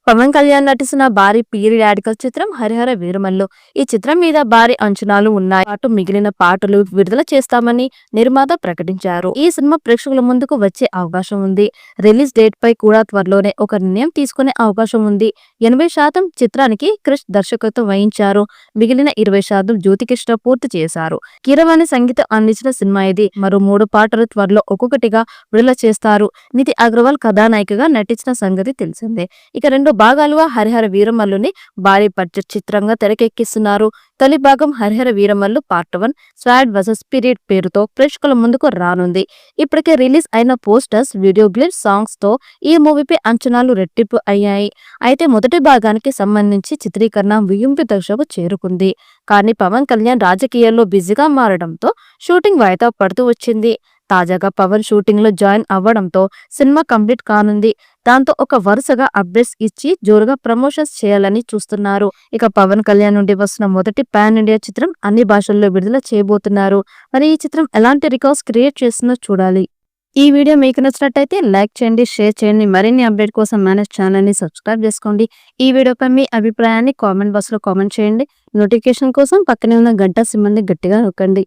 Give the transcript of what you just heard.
పవన్ కళ్యాణ్ నటిస్తున్న భారీ పీరియడ్ యాడికల్ చిత్రం హరిహర వీరమల్లు. ఈ చిత్రం మీద భారీ అంచనాలు ఉన్నాయి. పాటు మిగిలిన పాటలు విడుదల చేస్తామని నిర్మాత ప్రకటించారు. ఈ సినిమా ప్రేక్షకుల ముందుకు వచ్చే అవకాశం ఉంది. రిలీజ్ డేట్ పై కూడా త్వరలోనే ఒక నిర్ణయం తీసుకునే అవకాశం ఉంది. 80% చిత్రానికి క్రిష్ దర్శకత్వం వహించారు. మిగిలిన 20% జ్యోతికృష్ణ పూర్తి చేశారు. కీరవాణి సంగీతం అందించిన సినిమా ఇది. మరో 3 పాటలు త్వరలో ఒక్కొక్కటిగా విడుదల చేస్తారు. నితి అగర్వాల్ కథానాయికగా నటించిన సంగతి తెలిసిందే. ఇక 2 భాగాలుగా హరిహర వీరమల్లుని భారీ బడ్జెట్ చిత్రంగా తెరకెక్కిస్తున్నారు. తొలి భాగం Harihara Veeramallu part 1 స్వాడ్ versus period పేరుతో ప్రేక్షకుల ముందుకు రానుంది. ఇప్పటికే రిలీజ్ అయిన పోస్టర్స్, వీడియో క్లిప్స్, సాంగ్స్ తో ఈ మూవీపై అంచనాలు రెట్టింపు అయ్యాయి. అయితే మొదటి భాగానికి సంబంధించి చిత్రీకరణ ముగింపు దశకు చేరుకుంది. కానీ పవన్ కళ్యాణ్ రాజకీయాల్లో బిజీగా మారడంతో షూటింగ్ వాయిదా పడుతూ వచ్చింది. తాజాగా పవన్ షూటింగ్ లో జాయిన్ అవ్వడంతో సినిమా కంప్లీట్ కానుంది. దాంతో ఒక వరుసగా అప్డేట్స్ ఇచ్చి జోరుగా ప్రమోషన్స్ చేయాలని చూస్తున్నారు. ఇక పవన్ కళ్యాణ్ నుండి వస్తున్న మొదటి పాన్ ఇండియా చిత్రం అన్ని భాషల్లో విడుదల చేయబోతున్నారు. మరి ఈ చిత్రం ఎలాంటి రికార్డ్స్ క్రియేట్ చేస్తుందో చూడాలి. ఈ వీడియో మీకు నచ్చినట్టయితే లైక్ చేయండి, షేర్ చేయండి. మరిన్ని అప్డేట్ కోసం మన ఛానల్ ని సబ్స్క్రైబ్ చేసుకోండి. ఈ వీడియోపై మీ అభిప్రాయాన్ని కామెంట్ బాక్స్ లో కామెంట్ చేయండి. నోటిఫికేషన్ కోసం పక్కనే ఉన్న గంట సింబల్ ని గట్టిగా నొక్కండి.